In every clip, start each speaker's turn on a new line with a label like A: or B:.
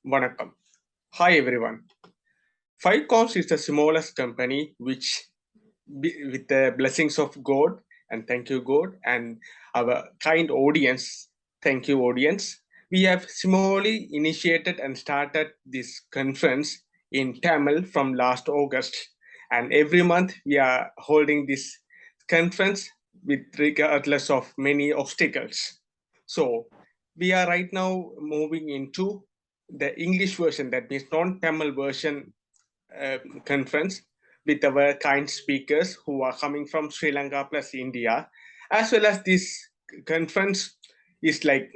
A: Vanakkam. Hi everyone. Five Coms is the smallest company which, with the blessings of God, and thank you God, and our kind audience, thank you audience, we have smallly initiated and started this conference in Tamil from last August. And every month we are holding this conference with regardless of many obstacles. So we are right now moving into the English version, that means non-Tamil version conference with our kind speakers who are coming from Sri Lanka plus India, as well as this conference is like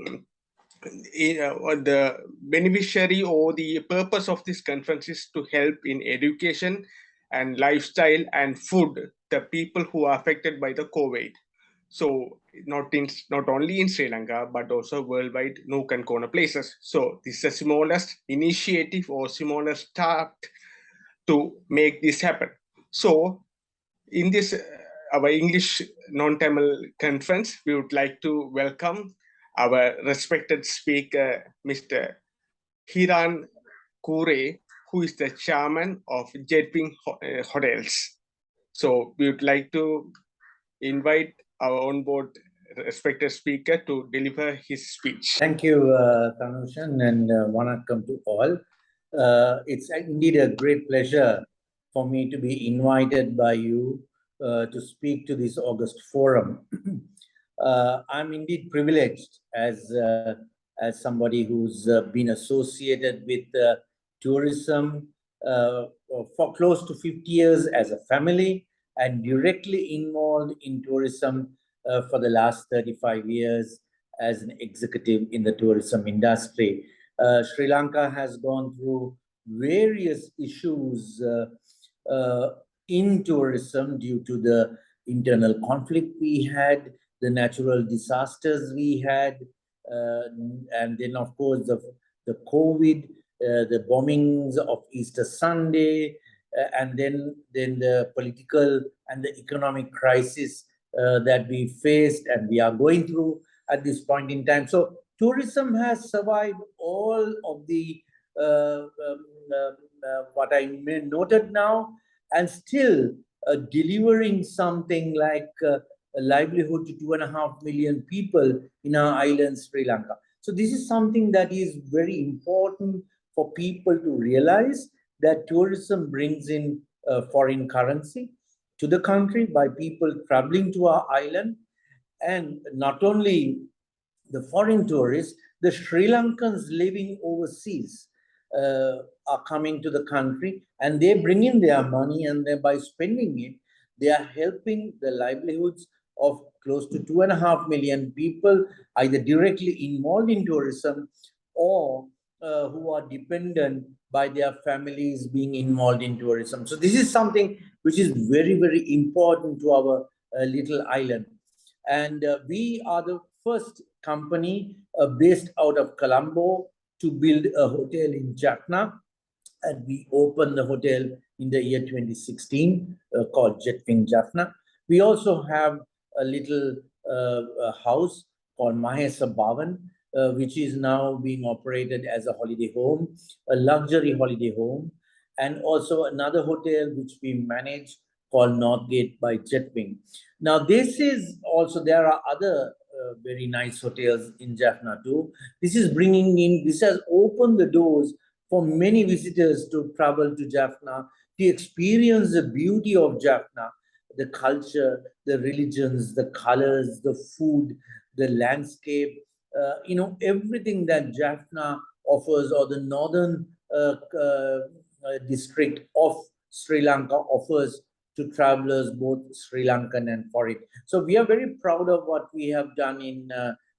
A: the beneficiary or the purpose of this conference is to help in education and lifestyle and food the people who are affected by the COVID. So not only in Sri Lanka but also worldwide nook and corner places. So this is the smallest initiative or smallest start to make this happen. So in this our English non-Tamil conference, we would like to welcome our respected speaker, Mr. Hiran Cooray, who is the chairman of Jetwing Hotels. So we would like to invite our onboard respected speaker to deliver his speech.
B: Thank you, Tanushan, and Vanakkam to all. It's indeed a great pleasure for me to be invited by you to speak to this August forum. I'm indeed privileged as somebody who's been associated with tourism for close to 50 years as a family and directly involved in tourism for the last 35 years as an executive in the tourism industry. Sri Lanka has gone through various issues in tourism due to the internal conflict we had, the natural disasters we had, and then of course the COVID, the bombings of Easter Sunday, and then the political and the economic crisis that we faced and we are going through at this point in time. So tourism has survived all of the what I noted now, and still delivering something like a livelihood to 2.5 million people in our island, Sri Lanka. So this is something that is very important for people to realize, that tourism brings in foreign currency to the country by people traveling to our island. And not only the foreign tourists, the Sri Lankans living overseas are coming to the country, and they bring in their money, and then by spending it, they are helping the livelihoods of close to 2.5 million people, either directly involved in tourism or who are dependent by their families being involved in tourism. So this is something which is very, very important to our little island. And we are the first company based out of Colombo to build a hotel in Jaffna. And we opened the hotel in the year 2016 called Jetwing Jaffna. We also have a little house called Mahesa Bhavan, which is now being operated as a holiday home, a luxury holiday home, and also another hotel which we manage called Northgate by Jetwing. Now, this is also, there are other very nice hotels in Jaffna too. This is bringing in, this has opened the doors for many visitors to travel to Jaffna, to experience the beauty of Jaffna, the culture, the religions, the colors, the food, the landscape, everything that Jaffna offers, or the northern district of Sri Lanka offers to travelers, both Sri Lankan and foreign. So we are very proud of what we have done in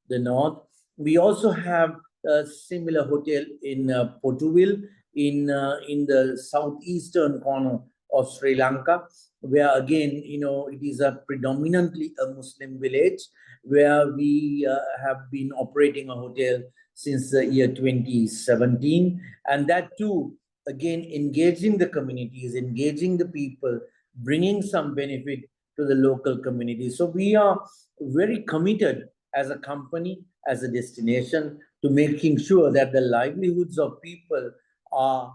B: the north. We also have a similar hotel in Potuville in the southeastern corner of Sri Lanka, where again, it is a predominantly a Muslim village, where we have been operating a hotel since the year 2017. And that too, again, engaging the communities, engaging the people, bringing some benefit to the local community. So we are very committed as a company, as a destination, to making sure that the livelihoods of people are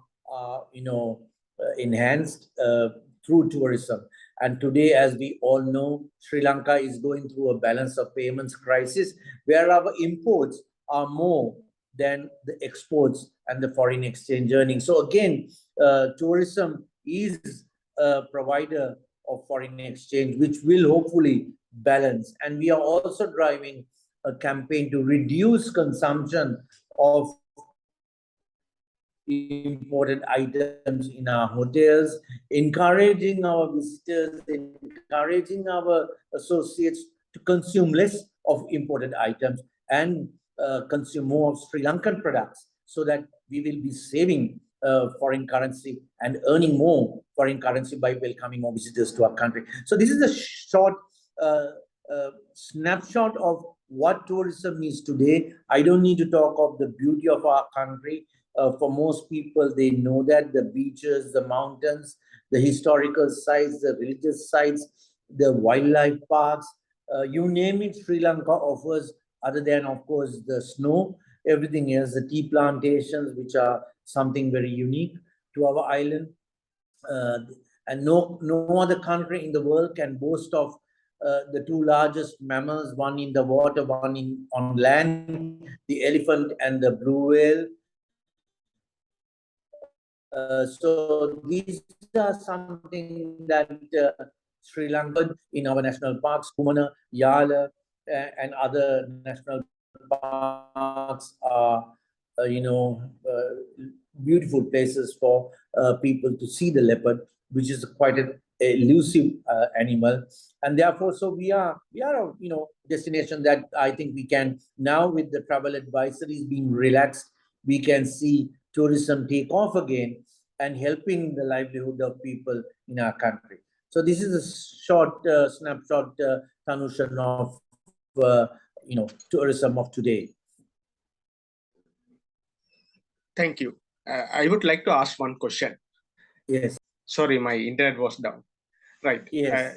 B: enhanced through tourism. And today, as we all know, Sri Lanka is going through a balance of payments crisis, where our imports are more than the exports and the foreign exchange earnings. So again, tourism is a provider of foreign exchange, which will hopefully balance. And we are also driving a campaign to reduce consumption of imported items in our hotels, encouraging our visitors, encouraging our associates to consume less of imported items and consume more of Sri Lankan products, so that we will be saving foreign currency and earning more foreign currency by welcoming more visitors to our country. So this is a short snapshot of what tourism is today. I don't need to talk of the beauty of our country. For most people, they know that the beaches, the mountains, the historical sites, the religious sites, the wildlife parks, you name it, Sri Lanka offers, other than, of course, the snow, everything else, the tea plantations, which are something very unique to our island. And no other country in the world can boast of the two largest mammals, one in the water, one on land, the elephant and the blue whale. So these are something that Sri Lanka in our national parks, Kumana, Yala, and other national parks are, beautiful places for people to see the leopard, which is quite an elusive animal. And therefore, so we are a destination that I think we can now, with the travel advisories being relaxed, we can see tourism take off again and helping the livelihood of people in our country. So this is a short snapshot, Tanushan, of tourism of today.
A: Thank you. I would like to ask one question.
B: Yes.
A: Sorry, my internet was down. Right.
B: Yes.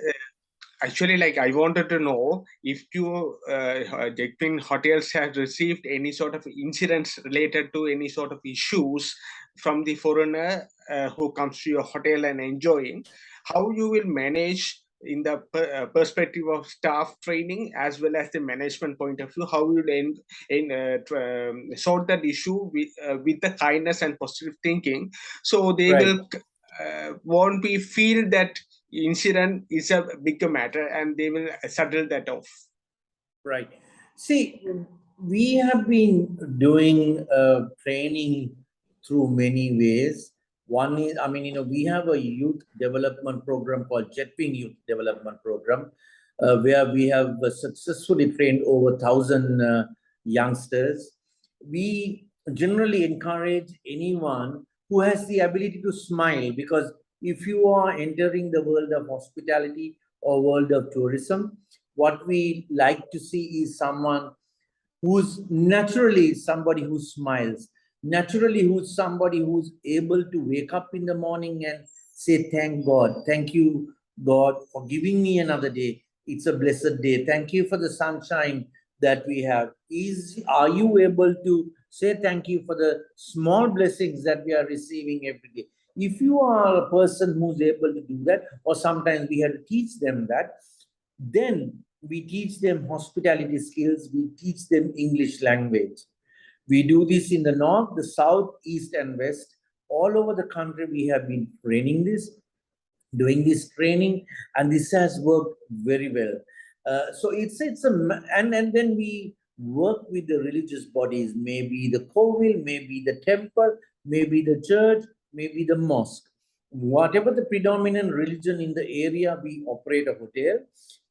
A: Actually, I wanted to know if you, Jetwin Hotels, have received any sort of incidents related to any sort of issues from the foreigner who comes to your hotel and enjoying. How you will manage in the perspective of staff training as well as the management point of view, how you will sort that issue with the kindness and positive thinking, so they will won't be feel that incident is a bigger matter and they will settle that off.
B: Right. See, we have been doing training through many ways. One is, we have a youth development program called Jetwin Youth Development Program, where we have successfully trained over 1,000 youngsters. We generally encourage anyone who has the ability to smile, because if you are entering the world of hospitality or world of tourism, what we like to see is someone who's naturally somebody who smiles, naturally who's somebody who's able to wake up in the morning and say, thank God, thank you, God, for giving me another day. It's a blessed day. Thank you for the sunshine that we have. Are you able to say thank you for the small blessings that we are receiving every day? If you are a person who's able to do that, or sometimes we have to teach them that, then we teach them hospitality skills, we teach them English language. We do this in the north, the south, east, and west. All over the country, we have been doing this training, and this has worked very well. So and then we work with the religious bodies, maybe the Kovil, maybe the temple, maybe the church, maybe the mosque. Whatever the predominant religion in the area, we operate a hotel.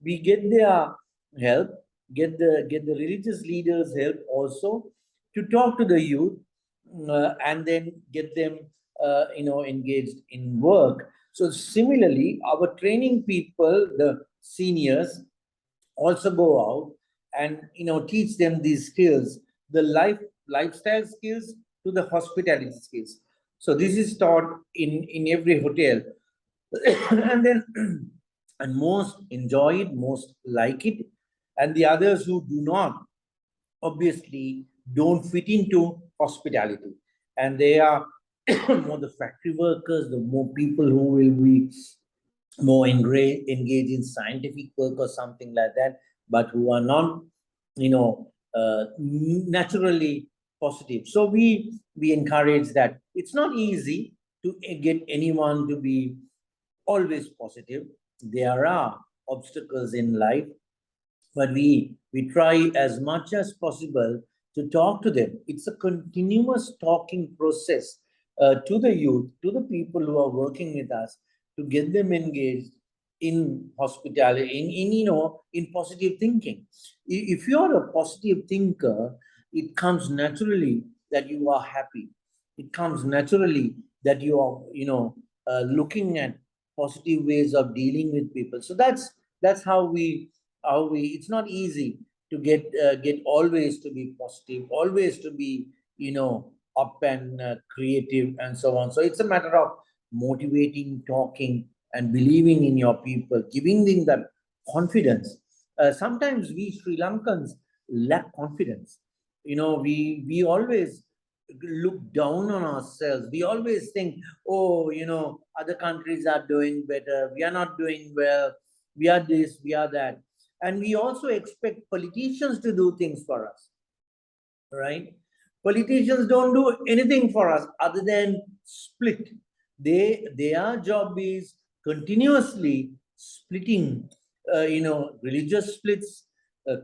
B: We get their help, get the religious leaders' help also to talk to the youth, and then get them engaged in work. So similarly, our training people, the seniors, also go out and teach them these skills, the lifestyle skills to the hospitality skills. So this is taught in every hotel. And then and most enjoy it, most like it, and the others who do not, obviously don't fit into hospitality. And they are more the factory workers, the more people who will be more engaged in scientific work or something like that, but who are not, naturally positive. So we encourage that. It's not easy to get anyone to be always positive. There are obstacles in life, but we try as much as possible to talk to them. It's a continuous talking process to the youth, to the people who are working with us, to get them engaged in hospitality, in positive thinking. If you're a positive thinker, it comes naturally that you are happy. It comes naturally that you are, looking at positive ways of dealing with people. So that's how we it's not easy to get always to be positive, always to be, up and creative and so on. So it's a matter of motivating, talking, and believing in your people, giving them that confidence. Sometimes we Sri Lankans lack confidence. We always look down on ourselves. We always think, oh, other countries are doing better, we are not doing well, we are this, we are that. And we also expect politicians to do things for us, right? Politicians don't do anything for us other than split. Their job is continuously splitting, religious splits,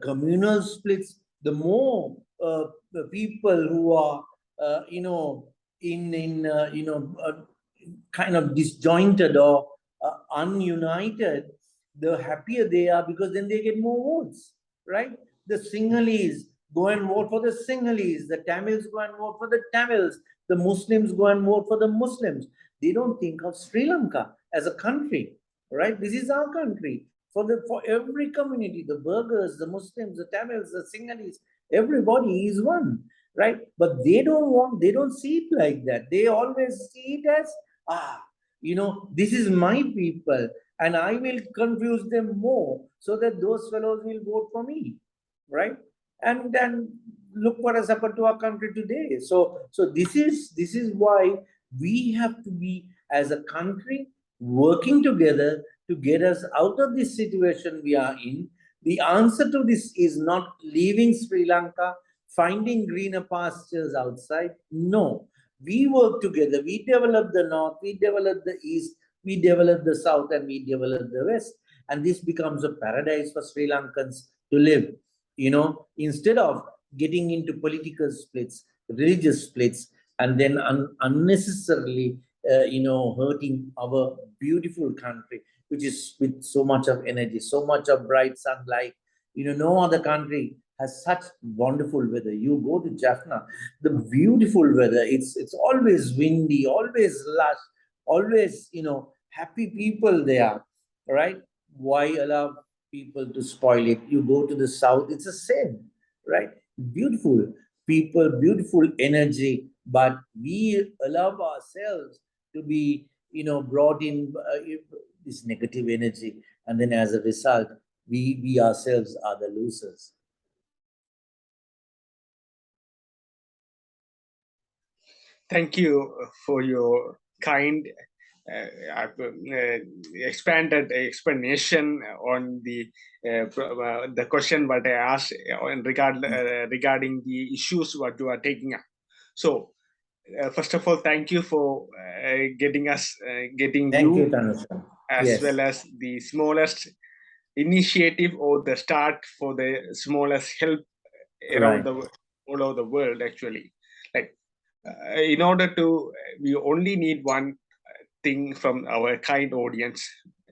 B: communal splits. The more the people who are, in kind of disjointed or ununited, the happier they are, because then they get more votes, right? The Sinhalese go and vote for the Sinhalese, the Tamils go and vote for the Tamils, the Muslims go and vote for the Muslims. They don't think of Sri Lanka as a country, right? This is our country. For every community, the Burghers, the Muslims, the Tamils, the Sinhalese, everybody is one, right? But they don't see it like that. They always see it as, this is my people, and I will confuse them more so that those fellows will vote for me, right? And then look what has happened to our country today. So this is why we have to be, as a country, working together to get us out of this situation we are in. The answer to this is not leaving Sri Lanka, finding greener pastures outside. No, we work together. We develop the north, we develop the east, we develop the south, and we develop the west. And this becomes a paradise for Sri Lankans to live. Instead of getting into political splits, religious splits, and then unnecessarily, hurting our beautiful country, which is with so much of energy, so much of bright sunlight. No other country has such wonderful weather. You go to Jaffna, the beautiful weather. It's always windy, always lush, always, happy people there, right? Why allow people to spoil it? You go to the south, it's the same, right? Beautiful people, beautiful energy, but we allow ourselves to be, brought in this negative energy, and then as a result, we ourselves are the losers.
A: Thank you for your kind expanded explanation on the question what I asked regarding the issues what you are taking up. So first of all, thank you for getting
B: Thank you,
A: you
B: Tanusha.
A: as
B: Yes.
A: well as the smallest initiative or the start for the smallest help around
B: Right.
A: all over the world actually. Like in order to, we only need one thing from our kind audience.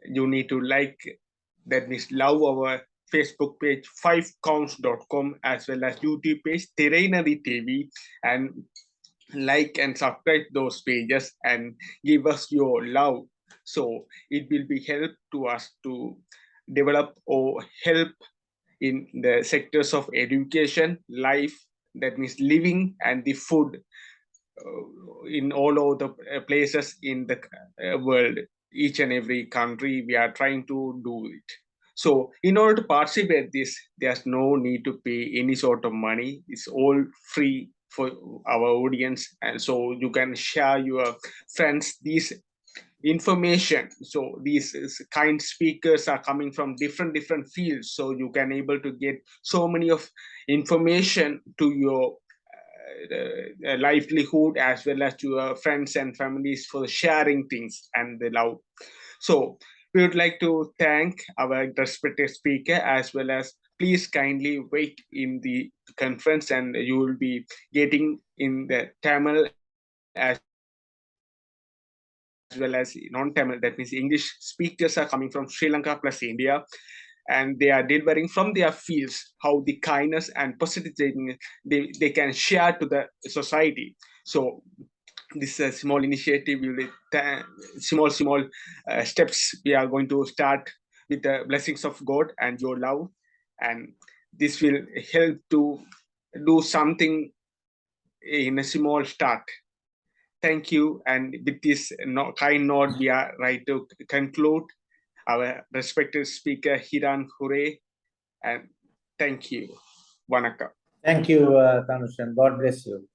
A: You need to like, that means love our Facebook page 5counts.com as well as YouTube page Tirainari TV, and like and subscribe those pages and give us your love. So it will be help to us to develop or help in the sectors of education, life, that means living, and the food in all over the places in the world, each and every country we are trying to do it. So in order to participate this, there's no need to pay any sort of money. It's all free for our audience, and so you can share your friends these information. So these kind speakers are coming from different fields, so you can able to get so many of information to your livelihood, as well as to your friends and families, for sharing things and the love. So we would like to thank our respected speaker, as well as please kindly wait in the conference, and you will be getting in the Tamil as well as non-Tamil, that means English speakers are coming from Sri Lanka plus India, and they are delivering from their fields how the kindness and positive thing they can share to the society. So this is a small initiative. We will small steps we are going to start with the blessings of God and your love, and this will help to do something in a small start. Thank you, and with this kind note, we are right to conclude. Our respected speaker Hiran Cooray, and thank you. Vanakkam.
B: Thank you, Tanushan. God bless you.